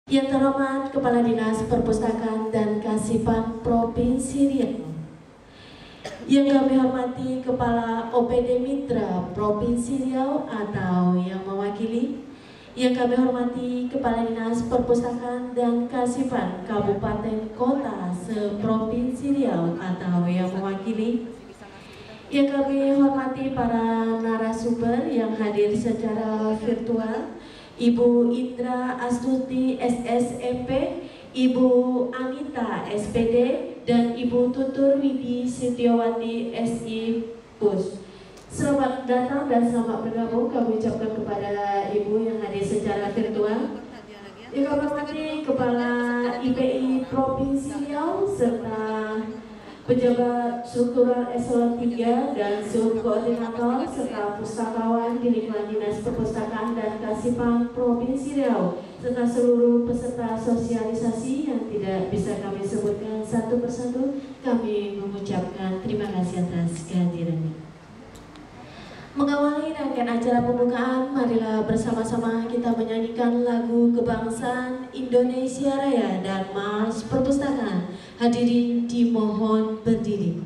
Yang terhormat Kepala Dinas Perpustakaan dan Kasipan Provinsi Riau, yang kami hormati Kepala OPD Mitra Provinsi Riau atau yang mewakili, yang kami hormati Kepala Dinas Perpustakaan dan Kasipan Kabupaten Kota se-Provinsi Riau atau yang mewakili, yang kami hormati para narasumber yang hadir secara virtual, Ibu Indra Astuti SSMP, Ibu Anita SPD, dan Ibu Tutur Widi Setiawati SI Pus. Selamat datang dan selamat bergabung kami ucapkan kepada Ibu yang hadir secara virtual. Yang kami hormati Kepala IPI Provinsi Riau serta pejabat struktural eselon 3 dan subkoordinator serta pustakawan di lingkungan Dinas Perpustakaan dan Kasipan Provinsi Riau serta seluruh peserta sosialisasi yang tidak bisa kami sebutkan satu persatu, kami mengucapkan terima kasih atas kehadirannya. Mengawali rangkaian acara pembukaan, marilah bersama-sama kita menyanyikan lagu kebangsaan Indonesia Raya dan Mars Perpustakaan. Hadirin dimohon berdiri.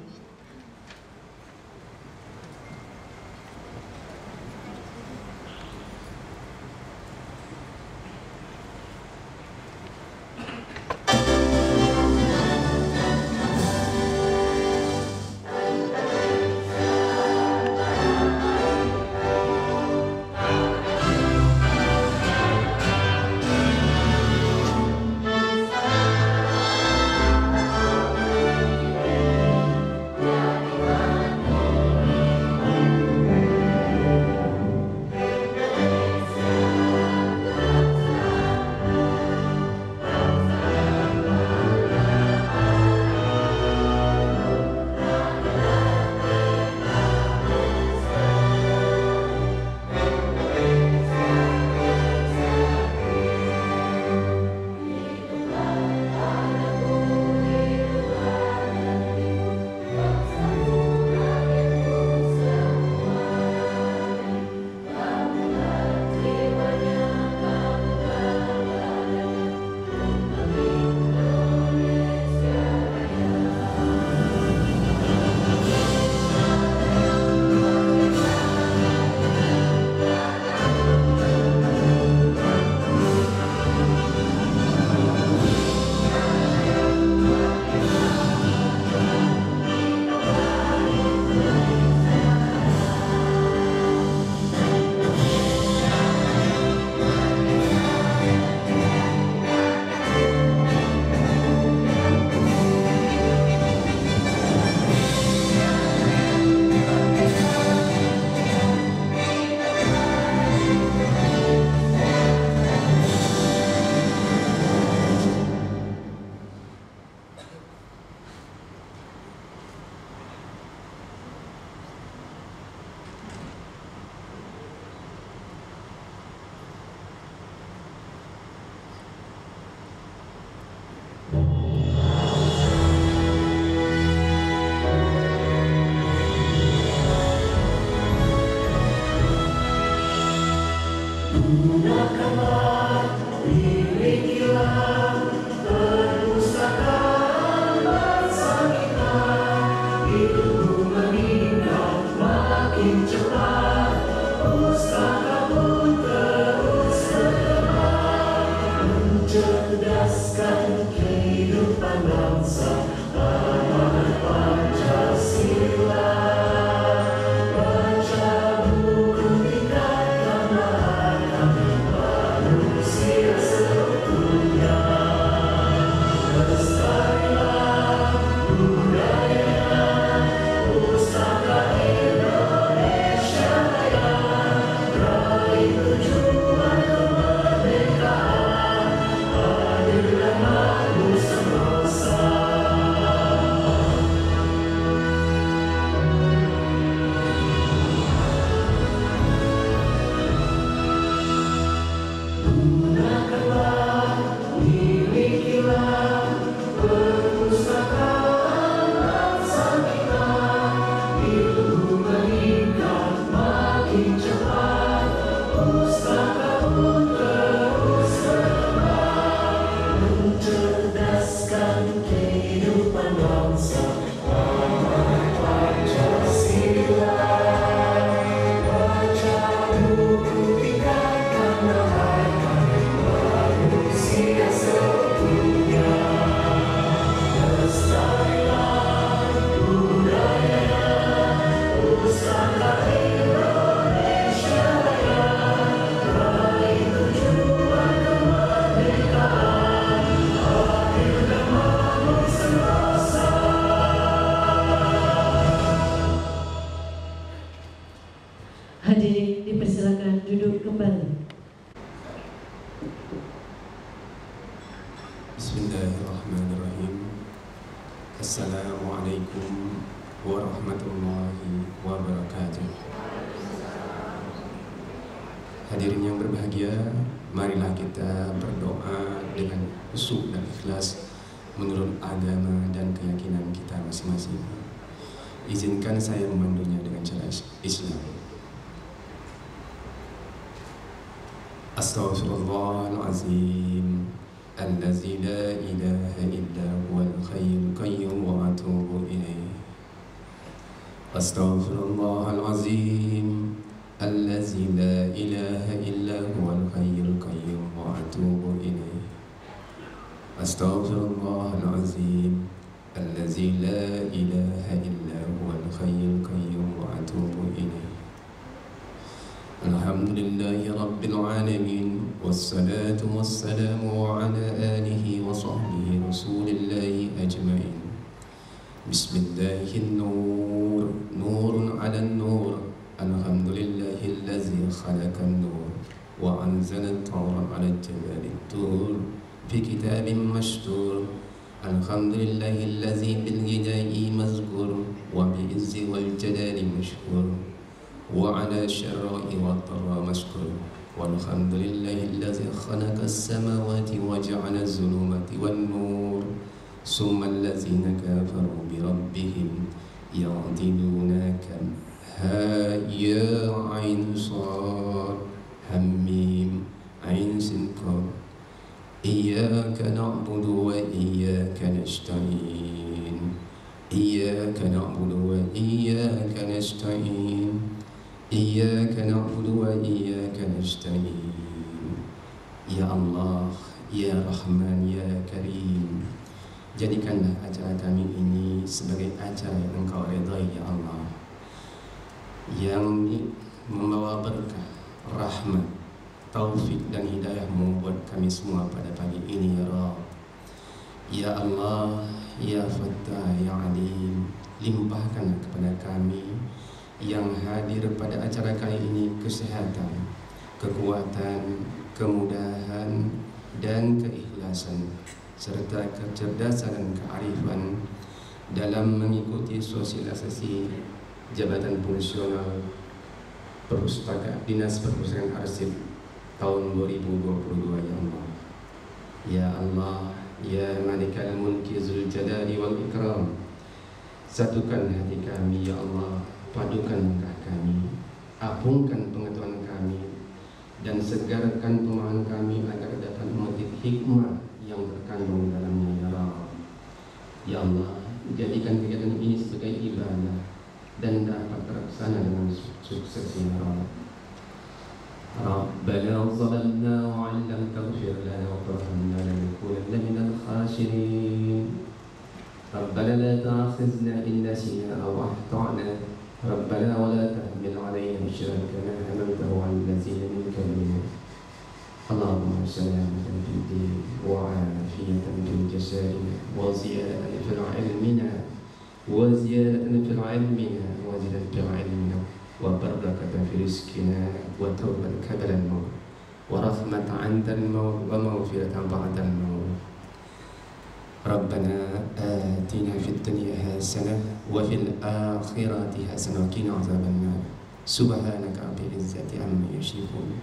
Bismillahirrahmanirrahim. Assalamualaikum warahmatullahi wabarakatuh. Hadirin yang berbahagia, marilah kita berdoa dengan khusyuk dan ikhlas menurut agama dan keyakinan kita masing-masing. Izinkan saya memandunya dengan cara Islam. Astaghfirullahalazim. Allazi la ilaha illa huwal hayyul qayyum wa atubu ilaih. Astaghfirullahalazim. Allazi la ilaha illa huwal hayyul qayyum wa atubu ilaih. Astaghfirullahalazim. Allazi la ilaha illa huwal hayyul qayyum wa atubu ilaih. Alhamdulillahi Rabbil Alamin. Wassalatu wassalamu ala alihi wa sahbihi rasulillahi ajma'in. Bismillahir nur, nurun ala nur. Alhamdulillahi allazi khalaqan nur wa anzala at-tawra ala jabali tur fi kitabin mashtur. Alhamdulillahi allazi bil hidayati mazkur wa bi izzi wal jalali mashkur وعلى الشراء والضراء مشكور. والحمد لله الذي خلق السماوات وجعل الظلمات والنور ثم الذين كفروا بربهم يعدلون كم ها يا عين صاد حميم عين سين قاف إياك نعبد وإياك نستعين إياك نعبد وإياك نستعين Iyyaka na'budu wa iyyaka nasta'in. Ya Allah, Ya Rahman, Ya Karim, jadikanlah acara kami ini sebagai acara yang Engkau ridhai, Ya Allah, yang membawa berkah, rahmat, taufik dan hidayah-Mu buat kami semua pada pagi ini, Ya Rabb. Ya Allah, Ya Fattah, Ya Alim, limpahkan kepada kami yang hadir pada acara kali ini kesehatan, kekuatan, kemudahan, dan keikhlasan, serta kecerdasan dan kearifan dalam mengikuti sosialisasi Jabatan Fungsional Dinas Perpustakaan Arsip tahun 2022, Ya Allah. Ya Allah, Ya Malikal Mulki Zul Jalali wal Ikram, satukan hati kami, Ya Allah, padukan langkah kami, apungkan pengetahuan kami, dan segarkan pemahaman kami agar dapat memetik hikmah yang terkandung dalamnya, Ya Allah. Ya Allah, jadikan kegiatan ini sebagai ibadah dan dapat terlaksana dengan sukses, Ya Allah. Rabbana zalamna wa 'in lam taghfir lana wa tarhamna lanakunanna minal khasirin. Rabbana la ta'akhidhna in nasina aw akhta'na. ربنا ولا تحمل علينا إصرا كما حملته على الذين من قبلنا. اللهم سلامة في الدين وعافية في الجسد وزيادة في علمنا وزيادة في علمنا وبركة في رزقنا وتوبة قبل الموت ورحمة عند الموت ومغفرة بعد الموت. ربنا آتنا في الدنيا حسنة وفي الآخرة حسنة وقنا عذاب النار. سبحانك رب العزة عما يصفون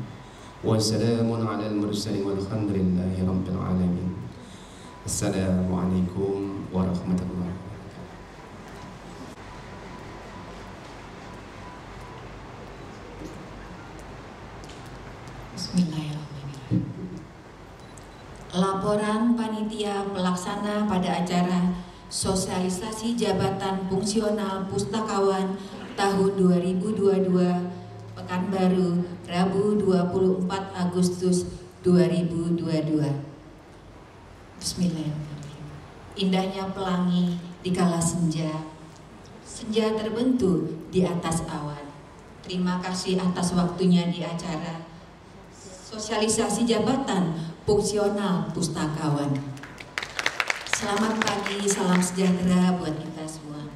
وسلام على المرسلين والحمد لله رب العالمين. السلام عليكم ورحمة الله وبركاته. Bismillahirrahmanirrahim. Laporan panitia pelaksana pada acara sosialisasi Jabatan Fungsional Pustakawan tahun 2022 Pekanbaru, Rabu 24 Agustus 2022. Bismillahirrahmanirrahim. Indahnya pelangi di kala senja, senja terbentuk di atas awan. Terima kasih atas waktunya di acara sosialisasi Jabatan Fungsional Pustakawan. Selamat pagi, salam sejahtera buat kita semua.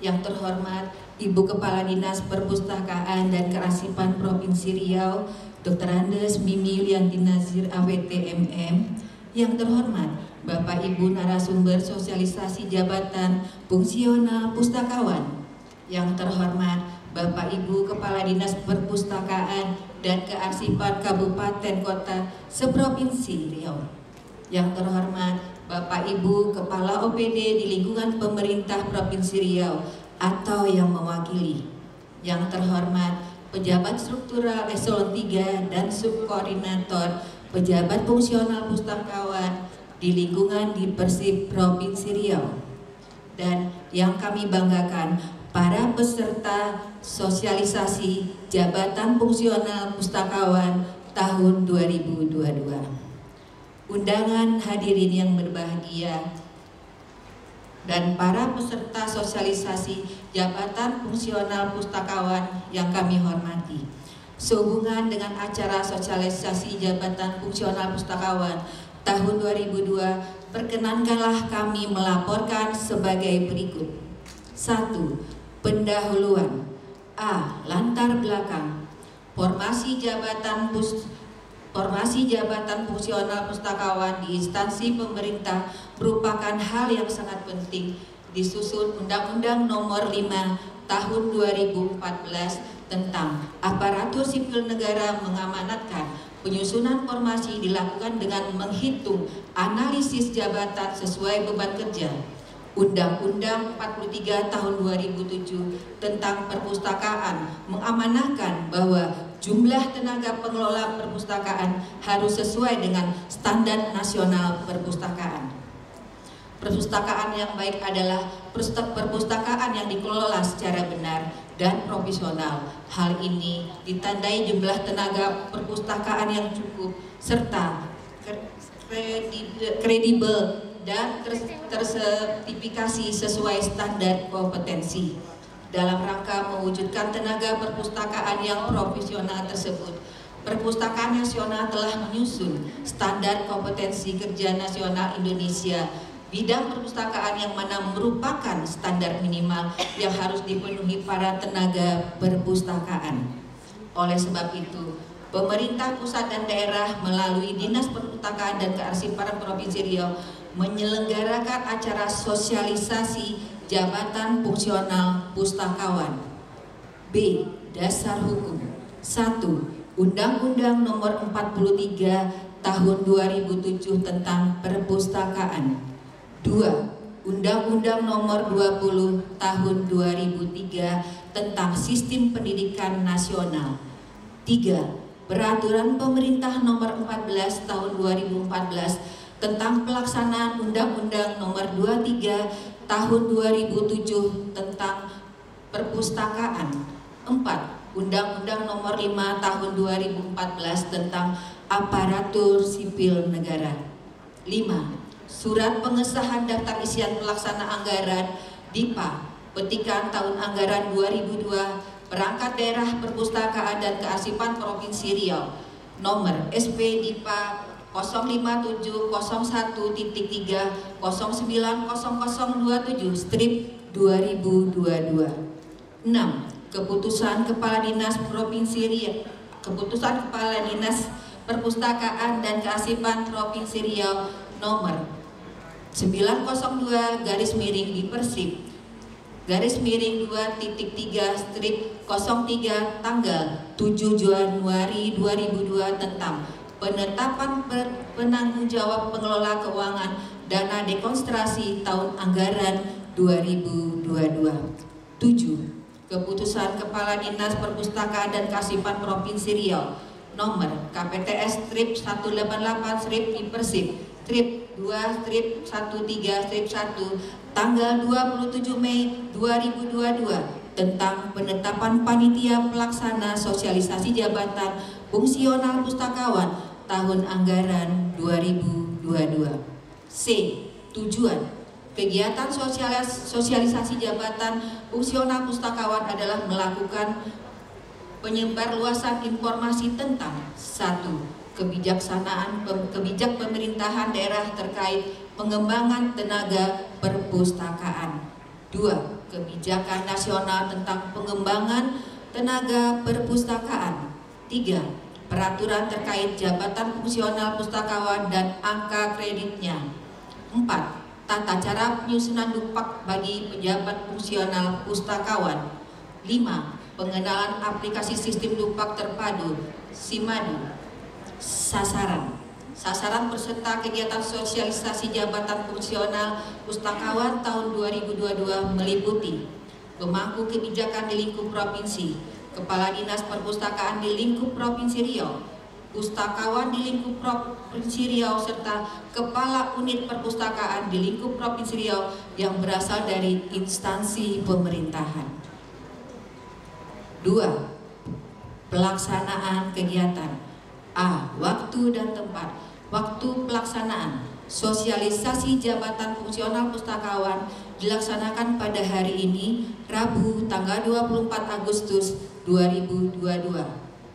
Yang terhormat Ibu Kepala Dinas Perpustakaan dan Kearsipan Provinsi Riau, Dr. Andes Mimi Yulianti Nazir AWT MM, Yang terhormat Bapak Ibu narasumber sosialisasi jabatan fungsional pustakawan. Yang terhormat Bapak Ibu Kepala Dinas Perpustakaan dan Kearsipan Kabupaten Kota seprovinsi Riau. Yang terhormat Bapak Ibu Kepala OPD di lingkungan pemerintah Provinsi Riau atau yang mewakili. Yang terhormat pejabat struktural eselon 3 dan subkoordinator pejabat fungsional pustakawan di lingkungan di Persib Provinsi Riau. Dan yang kami banggakan, para peserta sosialisasi jabatan fungsional pustakawan tahun 2022. Undangan hadirin yang berbahagia dan para peserta sosialisasi jabatan fungsional pustakawan yang kami hormati. Sehubungan dengan acara sosialisasi jabatan fungsional pustakawan tahun 2002, perkenankanlah kami melaporkan sebagai berikut. 1. Pendahuluan. A. Latar belakang. Formasi jabatan fungsional pustakawan di instansi pemerintah merupakan hal yang sangat penting disusun Undang-Undang Nomor 5 Tahun 2014 tentang Aparatur Sipil Negara mengamanatkan penyusunan formasi dilakukan dengan menghitung analisis jabatan sesuai beban kerja. Undang-Undang 43 Tahun 2007 tentang perpustakaan mengamanahkan bahwa jumlah tenaga pengelola perpustakaan harus sesuai dengan standar nasional perpustakaan. Perpustakaan yang baik adalah perpustakaan yang dikelola secara benar dan profesional. Hal ini ditandai jumlah tenaga perpustakaan yang cukup serta kredibel dan tersertifikasi sesuai standar kompetensi. Dalam rangka mewujudkan tenaga perpustakaan yang profesional tersebut, Perpustakaan Nasional telah menyusun standar kompetensi kerja nasional Indonesia bidang perpustakaan yang mana merupakan standar minimal yang harus dipenuhi para tenaga perpustakaan. Oleh sebab itu, pemerintah pusat dan daerah melalui Dinas Perpustakaan dan Kearsipan Provinsi Riau menyelenggarakan acara sosialisasi jabatan fungsional pustakawan. B. Dasar hukum. 1. Undang-Undang Nomor 43 Tahun 2007 tentang Perpustakaan. 2. Undang-Undang Nomor 20 Tahun 2003 tentang Sistem Pendidikan Nasional. 3. Peraturan Pemerintah Nomor 14 Tahun 2014 tentang pelaksanaan Undang-Undang Nomor 23 Tahun 2007 tentang Perpustakaan. 4. Undang-Undang Nomor 5 Tahun 2014 tentang Aparatur Sipil Negara. 5. Surat pengesahan daftar isian pelaksana anggaran DIPA petikan tahun anggaran 2002 perangkat daerah perpustakaan dan kearsipan Provinsi Riau nomor SP DIPA 05701.3090027 strip 2022. 6. Keputusan Kepala Dinas Provinsi Riau, Keputusan Kepala Dinas Perpustakaan dan Kearsipan Provinsi Riau nomor 902 garis miring di Persib garis miring 2.3 strip 03 tanggal 7 Januari 2002 tentang penetapan penanggung jawab pengelola keuangan dana demonstrasi tahun anggaran 2022. 7. Keputusan Kepala Dinas Perpustakaan dan Kearsipan Provinsi Riau nomor KPTS strip 188 strip di Persib strip 2 strip 13 strip 1 tanggal 27 Mei 2022 tentang penetapan panitia pelaksana sosialisasi jabatan fungsional pustakawan tahun anggaran 2022. C. Tujuan kegiatan sosialisasi jabatan fungsional pustakawan adalah melakukan penyebarluasan informasi tentang 1. Kebijak pemerintahan daerah terkait pengembangan tenaga perpustakaan. 2. Kebijakan nasional tentang pengembangan tenaga perpustakaan. 3. peraturan terkait jabatan fungsional pustakawan dan angka kreditnya. 4. Tata cara penyusunan dupak bagi pejabat fungsional pustakawan. 5. Pengenalan aplikasi sistem dupak terpadu Simadu. Sasaran peserta kegiatan sosialisasi jabatan fungsional pustakawan tahun 2022 meliputi pemangku kebijakan di lingkup provinsi, kepala dinas perpustakaan di lingkup Provinsi Riau, pustakawan di lingkup Provinsi Riau, serta kepala unit perpustakaan di lingkup Provinsi Riau yang berasal dari instansi pemerintahan. 2. Pelaksanaan kegiatan. A. Waktu dan tempat. Waktu pelaksanaan sosialisasi jabatan fungsional pustakawan dilaksanakan pada hari ini, Rabu, tanggal 24 Agustus 2022.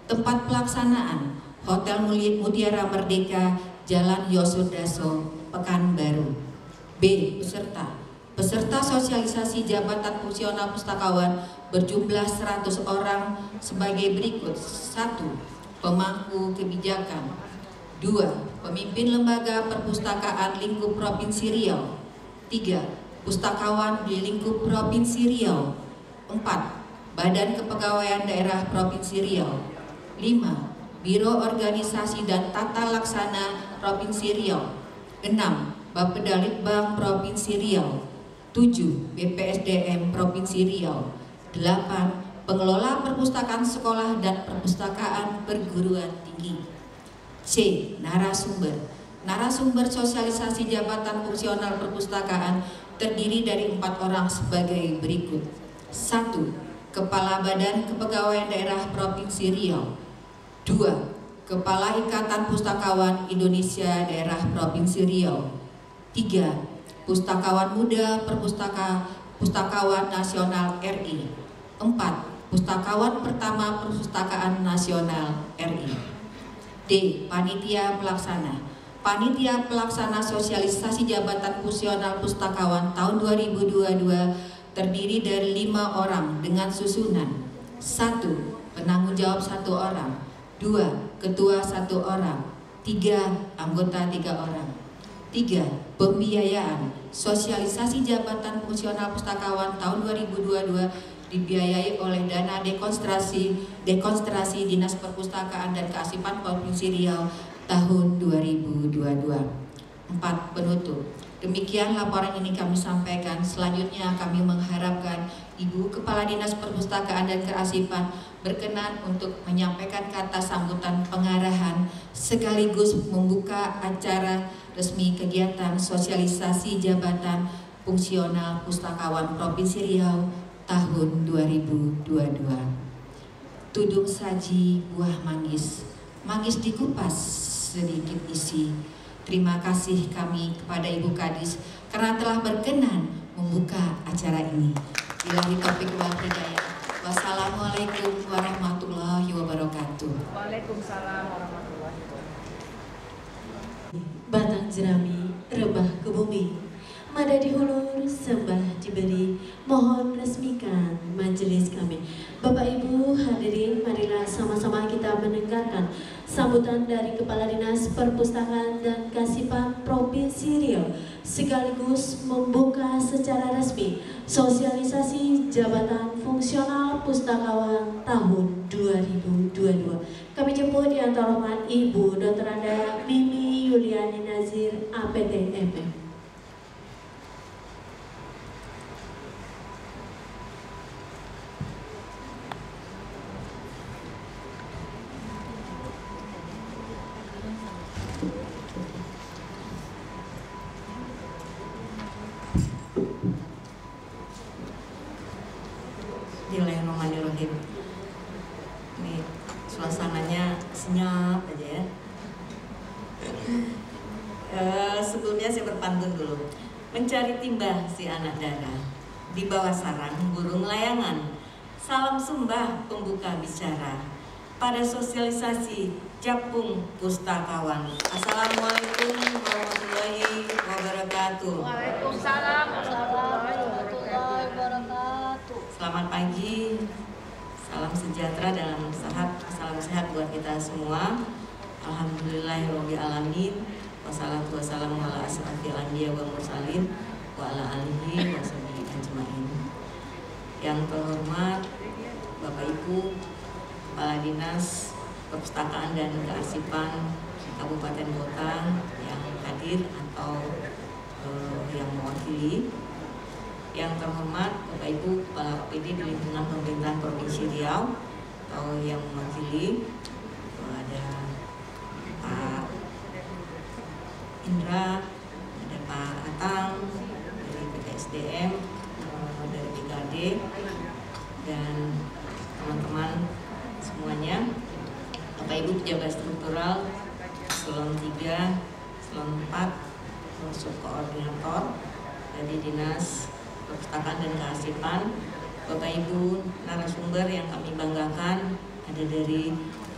Tempat pelaksanaan Hotel Mutiara Merdeka, Jalan Yosudarso, Pekanbaru. B. Peserta sosialisasi jabatan fungsional pustakawan berjumlah 100 orang sebagai berikut. 1. Pemangku kebijakan. 2. Pemimpin lembaga perpustakaan lingkup Provinsi Riau. 3. Pustakawan di lingkup Provinsi Riau. 4. Badan Kepegawaian Daerah Provinsi Riau. 5. Biro Organisasi dan Tata Laksana Provinsi Riau. 6. Bapeda Litbang Provinsi Riau. 7. BPSDM Provinsi Riau. 8. Pengelola perpustakaan sekolah dan perpustakaan perguruan tinggi. C. Narasumber sosialisasi jabatan fungsional perpustakaan terdiri dari 4 orang sebagai berikut. 1. Kepala Badan Kepegawaian Daerah Provinsi Riau. 2. Kepala Ikatan Pustakawan Indonesia Daerah Provinsi Riau. 3. Pustakawan Muda Pustakawan Nasional RI. 4. Pustakawan Pertama Perpustakaan Nasional RI. D. Panitia Pelaksana. Panitia Pelaksana Sosialisasi Jabatan Fungsional Pustakawan tahun 2022 terdiri dari 5 orang dengan susunan: 1. Penanggung jawab 1 orang. 2. Ketua 1 orang. 3. Anggota 3 orang. 3. Pembiayaan sosialisasi jabatan fungsional pustakawan tahun 2022 dibiayai oleh dana dekonstruksi Dinas Perpustakaan dan Kearsipan Provinsi Riau tahun 2022. 4. Penutup. Demikian laporan ini kami sampaikan. Selanjutnya kami mengharapkan Ibu Kepala Dinas Perpustakaan dan Kearsipan berkenan untuk menyampaikan kata sambutan pengarahan sekaligus membuka acara resmi kegiatan sosialisasi jabatan fungsional pustakawan Provinsi Riau tahun 2022. Tudung saji buah manggis, manggis dikupas sedikit isi. Terima kasih kami kepada Ibu Kadis karena telah berkenan membuka acara ini. Billahi taufiq wal hidayah. Wassalamualaikum warahmatullahi wabarakatuh. Waalaikumsalam warahmatullahi wabarakatuh. Batang jerami, rebah ke bumi, mada dihulur, sembah diberi, mohon resmikan majelis kami. Bapak Ibu hadirin, marilah sama-sama kita mendengarkan sambutan dari Kepala Dinas Perpustakaan dan Kearsipan Provinsi Riau sekaligus membuka secara resmi sosialisasi jabatan fungsional pustakawan tahun 2022. Kami jemput yang terhormat Ibu Dr. Anda Mimi Yuliani Nazir, APTMM. Bismillahirrahmanirrahim. Ini suasananya senyap aja ya. Sebelumnya saya berpantun dulu. Mencari timba si anak dara, di bawah sarang burung layangan. Salam sumbah pembuka bicara pada sosialisasi Japung Pustakawan. Assalamualaikum warahmatullahi wabarakatuh. Waalaikumsalam warahmatullahi wabarakatuh. Selamat pagi, salam sejahtera dan salam sehat buat kita semua. rabbil alamin. Wassalatu wassalamu ala asrofil anbiya wa mursalin wa ala alihi wa sahbihi ajmain. Yang terhormat Bapak Ibu Kepala Dinas Perpustakaan dan Kearsipan Kabupaten Kota yang hadir atau yang mewakili. Yang terhormat Bapak Ibu Kepala OPD di lingkungan pemerintahan Provinsi Riau atau yang mewakili, ada Pak Indra, ada Pak Atang dari PKSDM, dari BKD, dan teman-teman semuanya, Bapak Ibu pejabat struktural Eselon 3, Eselon 4, subkoordinator dari Dinas Perpustakaan dan Kearsipan, Bapak Ibu narasumber yang kami banggakan, ada dari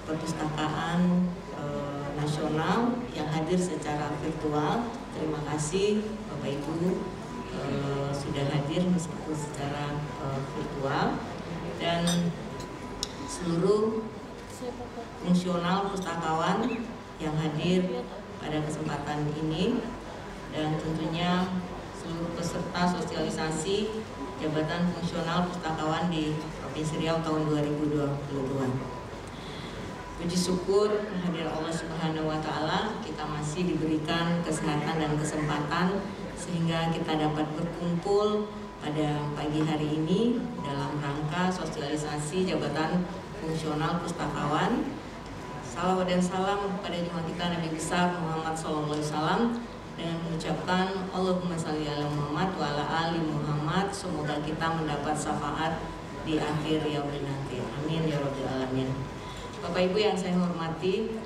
Perpustakaan Nasional yang hadir secara virtual. Terima kasih Bapak Ibu sudah hadir meskipun secara virtual, dan seluruh fungsional pustakawan yang hadir pada kesempatan ini, dan tentunya seluruh peserta sosialisasi jabatan fungsional pustakawan di Provinsi Riau tahun 2022. Puji syukur kehadiran Allah Subhanahu wa Ta'ala, kita masih diberikan kesehatan dan kesempatan sehingga kita dapat berkumpul pada pagi hari ini dalam rangka sosialisasi jabatan fungsional pustakawan. Salawat dan salam kepada junjungan kita Nabi besar Muhammad SAW, dengan mengucapkan Allahumma shalli ala Muhammad wa ala ali Muhammad. Semoga kita mendapat syafaat di akhir yaumil nanti. Amin ya rabbal alamin. Bapak Ibu yang saya hormati,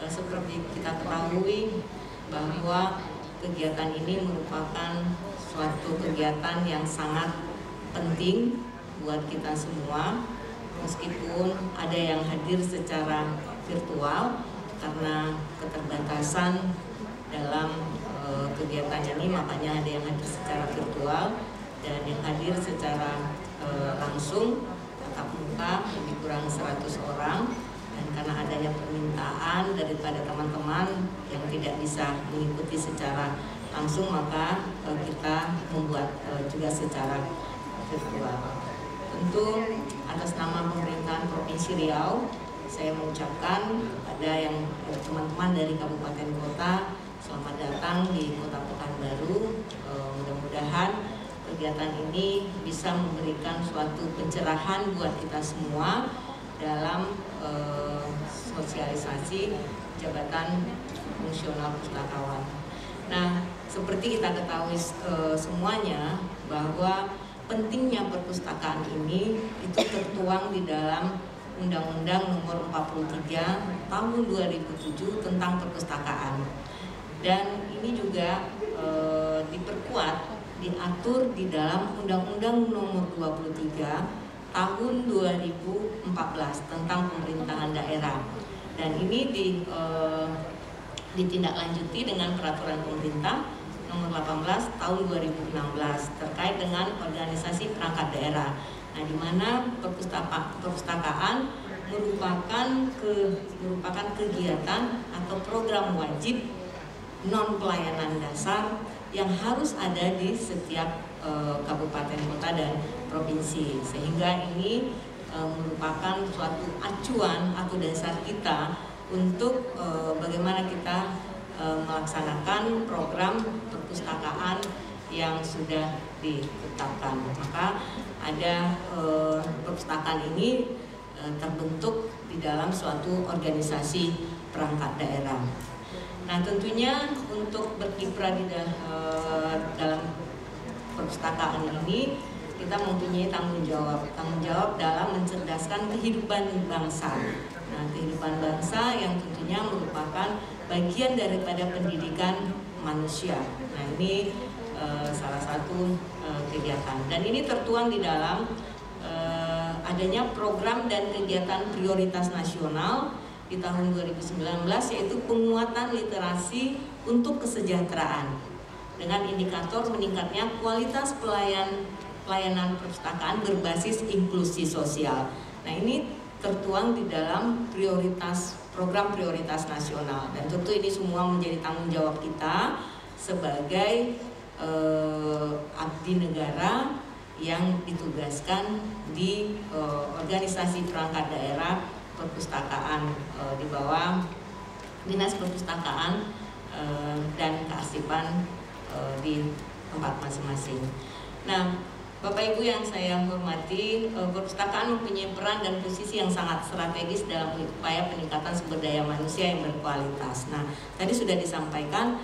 seperti kita ketahui bahwa kegiatan ini merupakan suatu kegiatan yang sangat penting buat kita semua, meskipun ada yang hadir secara virtual karena keterbatasan dalam kegiatan ini, makanya ada yang hadir secara virtual, dan yang hadir secara langsung tatap muka lebih kurang 100 orang. Dan karena adanya permintaan daripada teman-teman yang tidak bisa mengikuti secara langsung, maka kita membuat juga secara virtual. Tentu atas nama pemerintahan Provinsi Riau, saya mengucapkan kepada yang teman-teman dari kabupaten kota, selamat datang di Kota Pekanbaru. Mudah-mudahan kegiatan ini bisa memberikan suatu pencerahan buat kita semua dalam sosialisasi jabatan fungsional pustakawan. Nah, seperti kita ketahui semuanya bahwa pentingnya perpustakaan ini itu tertuang di dalam Undang-Undang Nomor 43 Tahun 2007 tentang perpustakaan. Dan ini juga diperkuat, diatur di dalam Undang-Undang Nomor 23 Tahun 2014 tentang pemerintahan daerah, dan ini ditindaklanjuti dengan peraturan pemerintah nomor 18 tahun 2016 terkait dengan organisasi perangkat daerah. Nah, di mana perpustakaan merupakan kegiatan atau program wajib non pelayanan dasar yang harus ada di setiap kabupaten kota dan provinsi, sehingga ini merupakan suatu acuan atau dasar kita untuk bagaimana kita melaksanakan program perpustakaan yang sudah ditetapkan. Maka ada perpustakaan ini terbentuk di dalam suatu organisasi perangkat daerah. Nah, tentunya untuk berkiprah di dalam perpustakaan ini kita mempunyai tanggung jawab dalam mencerdaskan kehidupan bangsa. Nah, kehidupan bangsa yang tentunya merupakan bagian daripada pendidikan manusia. Nah, ini salah satu kegiatan, dan ini tertuang di dalam adanya program dan kegiatan prioritas nasional di tahun 2019, yaitu penguatan literasi untuk kesejahteraan dengan indikator meningkatnya kualitas pelayanan perpustakaan berbasis inklusi sosial. Nah, ini tertuang di dalam prioritas program prioritas nasional. Dan tentu ini semua menjadi tanggung jawab kita sebagai abdi negara yang ditugaskan di organisasi perangkat daerah perpustakaan di bawah Dinas Perpustakaan dan Kearsipan di tempat masing-masing. Nah, Bapak Ibu yang saya hormati, perpustakaan mempunyai peran dan posisi yang sangat strategis dalam upaya peningkatan sumber daya manusia yang berkualitas. Nah, tadi sudah disampaikan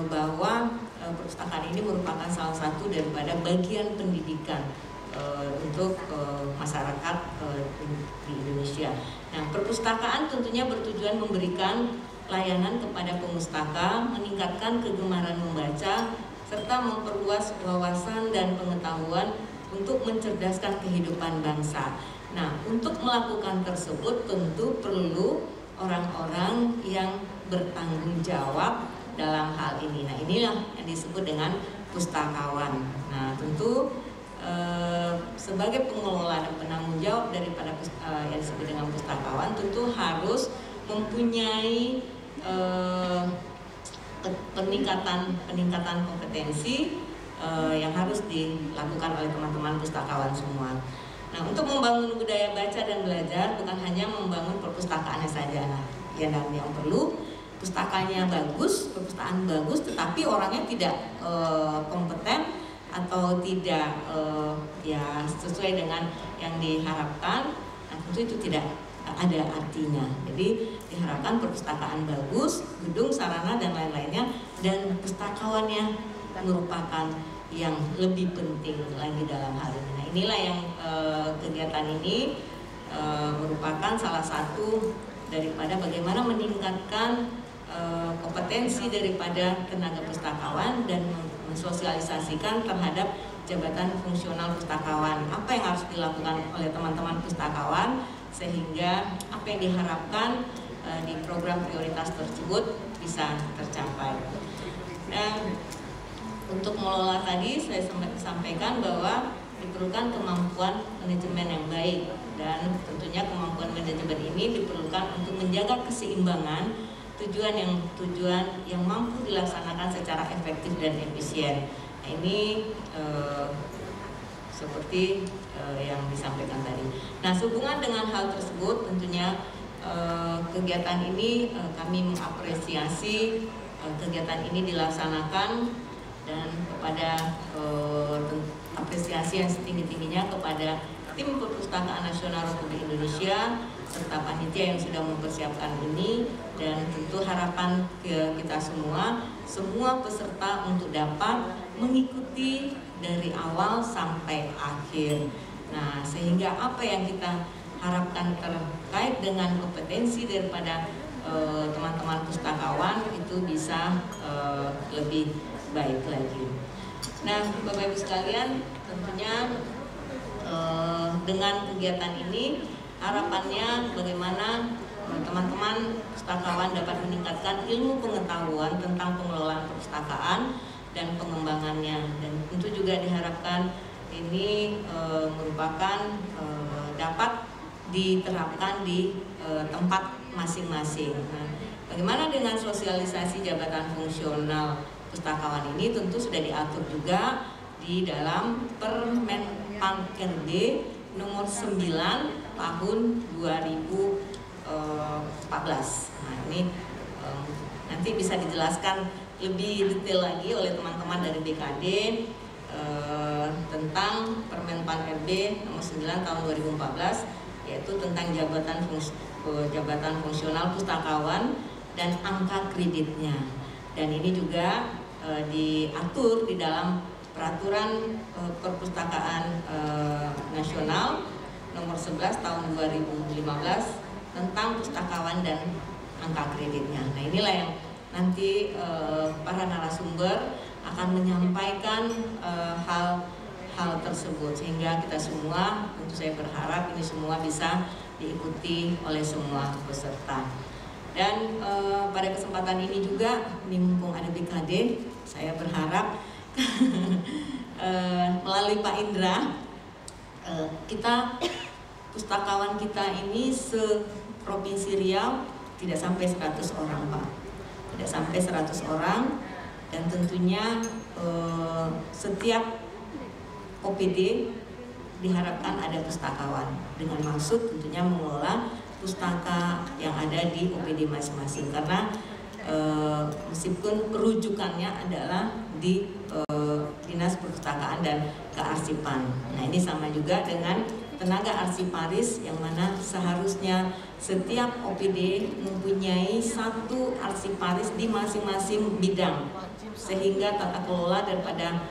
bahwa perpustakaan ini merupakan salah satu daripada bagian pendidikan untuk masyarakat di Indonesia. Nah, perpustakaan tentunya bertujuan memberikan layanan kepada pemustaka, meningkatkan kegemaran membaca, serta memperluas wawasan dan pengetahuan untuk mencerdaskan kehidupan bangsa. Nah, untuk melakukan tersebut tentu perlu orang-orang yang bertanggung jawab dalam hal ini. Nah, inilah yang disebut dengan pustakawan. Nah, tentu sebagai pengelola dan penanggung jawab daripada yang disebut dengan pustakawan tentu harus mempunyai peningkatan kompetensi yang harus dilakukan oleh teman-teman pustakawan semua. Nah, untuk membangun budaya baca dan belajar bukan hanya membangun perpustakaannya saja. Nah, yang perlu pustakanya bagus, perpustakaan bagus, tetapi orangnya tidak kompeten atau tidak ya sesuai dengan yang diharapkan. Nah, tentu itu tidak ada artinya. Jadi diharapkan perpustakaan bagus, gedung, sarana dan lain-lainnya, dan pustakawannya merupakan yang lebih penting lagi dalam hal ini. Nah, inilah yang kegiatan ini merupakan salah satu daripada bagaimana meningkatkan kompetensi daripada tenaga pustakawan dan mensosialisasikan terhadap jabatan fungsional pustakawan. Apa yang harus dilakukan oleh teman-teman pustakawan sehingga apa yang diharapkan di program prioritas tersebut bisa tercapai. Dan untuk mengelola tadi saya sampaikan bahwa diperlukan kemampuan manajemen yang baik, dan tentunya kemampuan manajemen ini diperlukan untuk menjaga keseimbangan tujuan yang mampu dilaksanakan secara efektif dan efisien. Nah, ini seperti yang disampaikan tadi. Nah, sehubungan dengan hal tersebut tentunya kegiatan ini kami mengapresiasi kegiatan ini dilaksanakan, dan kepada apresiasi yang setinggi-tingginya kepada Tim Perpustakaan Nasional Republik Indonesia serta panitia yang sudah mempersiapkan ini, dan tentu harapan kita semua peserta untuk dapat mengikuti dari awal sampai akhir. Nah, sehingga apa yang kita harapkan terkait dengan kompetensi daripada teman-teman pustakawan itu bisa lebih baik lagi. Nah, Bapak Ibu sekalian, tentunya dengan kegiatan ini harapannya bagaimana teman-teman pustakawan dapat meningkatkan ilmu pengetahuan tentang pengelolaan perpustakaan dan pengembangannya, dan tentu juga diharapkan ini merupakan dapat diterapkan di tempat masing-masing. Nah, bagaimana dengan sosialisasi jabatan fungsional pustakawan ini tentu sudah diatur juga di dalam Permenpan-RB nomor 9 tahun 2014. Nah, ini nanti bisa dijelaskan lebih detail lagi oleh teman-teman dari BKD tentang Permenpan-RB nomor 9 tahun 2014, yaitu tentang jabatan fungsional pustakawan dan angka kreditnya. Dan ini juga diatur di dalam Peraturan Perpustakaan Nasional nomor 11 tahun 2015 tentang pustakawan dan angka kreditnya. Nah, inilah yang nanti para narasumber akan menyampaikan hal tersebut, sehingga kita semua, tentu saya berharap ini semua bisa diikuti oleh semua peserta. Dan pada kesempatan ini juga, mumpung ada BKD, saya berharap melalui Pak Indra, kita pustakawan kita ini se-Provinsi Riau tidak sampai 100 orang Pak, tidak sampai 100 orang, dan tentunya setiap OPD diharapkan ada pustakawan dengan maksud tentunya mengelola pustaka yang ada di OPD masing-masing, karena meskipun rujukannya adalah di Dinas Perpustakaan dan Kearsipan. Nah, ini sama juga dengan tenaga arsiparis yang mana seharusnya setiap OPD mempunyai satu arsiparis di masing-masing bidang, sehingga tata kelola daripada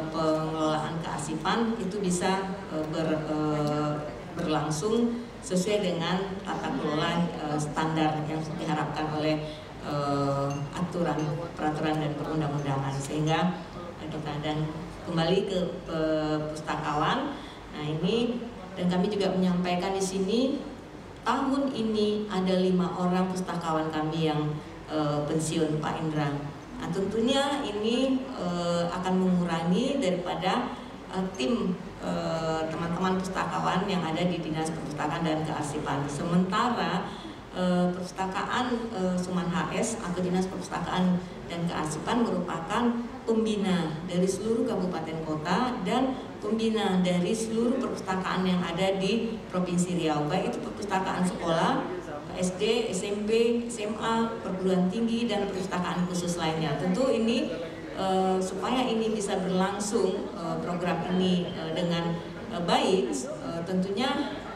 pengelolaan kearsipan itu bisa berlangsung sesuai dengan tata kelola standar yang diharapkan oleh aturan, peraturan dan perundang-undangan, sehingga dan kembali ke pustakawan. Nah ini, dan kami juga menyampaikan di sini tahun ini ada 5 orang pustakawan kami yang pensiun Pak Indra. Nah tentunya ini akan mengurangi daripada tim teman-teman pustakawan yang ada di Dinas Perpustakaan dan Kearsipan. Sementara Perpustakaan Suman HS atau Dinas Perpustakaan dan Kearsipan merupakan pembina dari seluruh kabupaten kota dan pembina dari seluruh perpustakaan yang ada di Provinsi Riau, baik itu perpustakaan sekolah, SD, SMP, SMA, perguruan tinggi, dan perpustakaan khusus lainnya. Tentu ini supaya ini bisa berlangsung program ini dengan baik, tentunya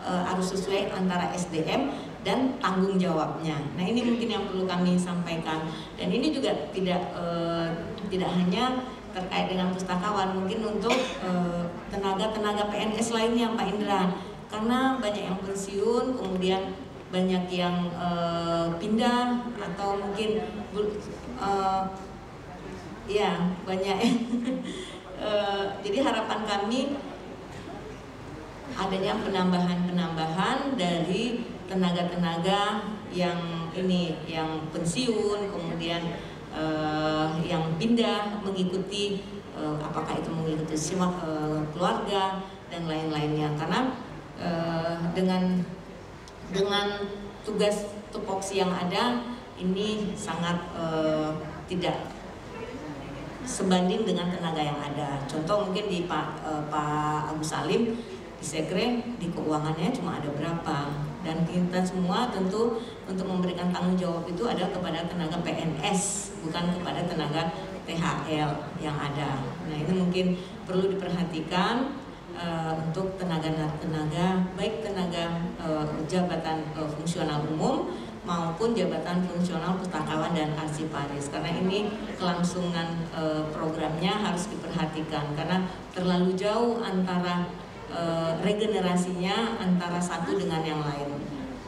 harus sesuai antara SDM dan tanggung jawabnya. Nah ini mungkin yang perlu kami sampaikan, dan ini juga tidak hanya terkait dengan pustakawan, mungkin untuk tenaga-tenaga PNS lainnya Pak Indra, karena banyak yang pensiun, kemudian banyak yang pindah atau mungkin ya banyak jadi harapan kami adanya penambahan dari tenaga-tenaga yang ini, yang pensiun, kemudian yang pindah mengikuti apakah itu mengikuti keluarga dan lain-lainnya, karena dengan tugas tupoksi yang ada ini sangat tidak sebanding dengan tenaga yang ada. Contoh mungkin di Pak Agus Salim di Sekre, di keuangannya cuma ada berapa, dan kita semua tentu untuk memberikan tanggung jawab itu adalah kepada tenaga PNS, bukan kepada tenaga THL yang ada. Nah ini mungkin perlu diperhatikan untuk tenaga-tenaga, baik tenaga jabatan fungsional umum maupun jabatan fungsional pustakawan dan arsiparis, karena ini kelangsungan programnya harus diperhatikan, karena terlalu jauh antara regenerasinya antara satu dengan yang lain.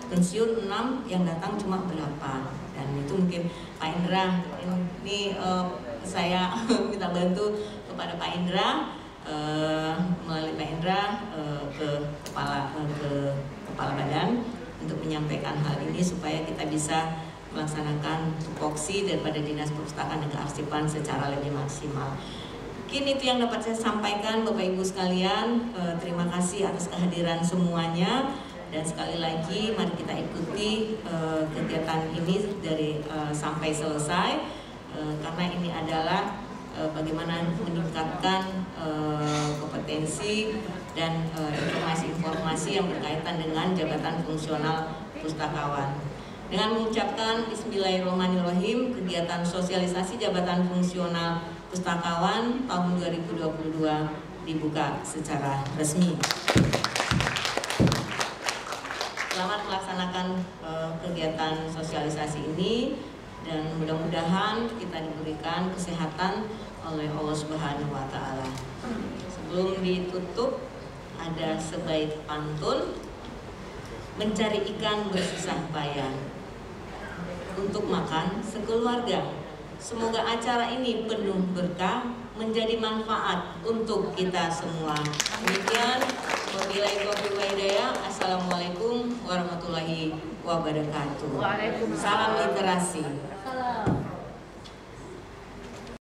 Pensiun 6, yang datang cuma berapa, dan itu mungkin Pak Indra ini saya minta bantu kepada Pak Indra, melalui Pak Indra ke kepala badan untuk menyampaikan hal ini supaya kita bisa melaksanakan tupoksi daripada Dinas Perpustakaan dan Kearsipan secara lebih maksimal. Mungkin itu yang dapat saya sampaikan Bapak Ibu sekalian. Terima kasih atas kehadiran semuanya, dan sekali lagi mari kita ikuti kegiatan ini dari sampai selesai, karena ini adalah bagaimana meningkatkan kompetensi dan informasi-informasi yang berkaitan dengan jabatan fungsional pustakawan. Dengan mengucapkan Bismillahirrahmanirrahim, kegiatan sosialisasi jabatan fungsional pustakawan tahun 2022 dibuka secara resmi. Selamat melaksanakan kegiatan sosialisasi ini, dan mudah-mudahan kita diberikan kesehatan oleh Allah Subhanahu wa Ta'ala. Sebelum ditutup, ada sebaik pantun, mencari ikan bersusah payah untuk makan sekeluarga. Semoga acara ini penuh berkah, menjadi manfaat untuk kita semua. Demikian, wabillahi taufiq wal hidayah. Assalamualaikum warahmatullahi wabarakatuh. Waalaikumsalam. Salam literasi. Salam.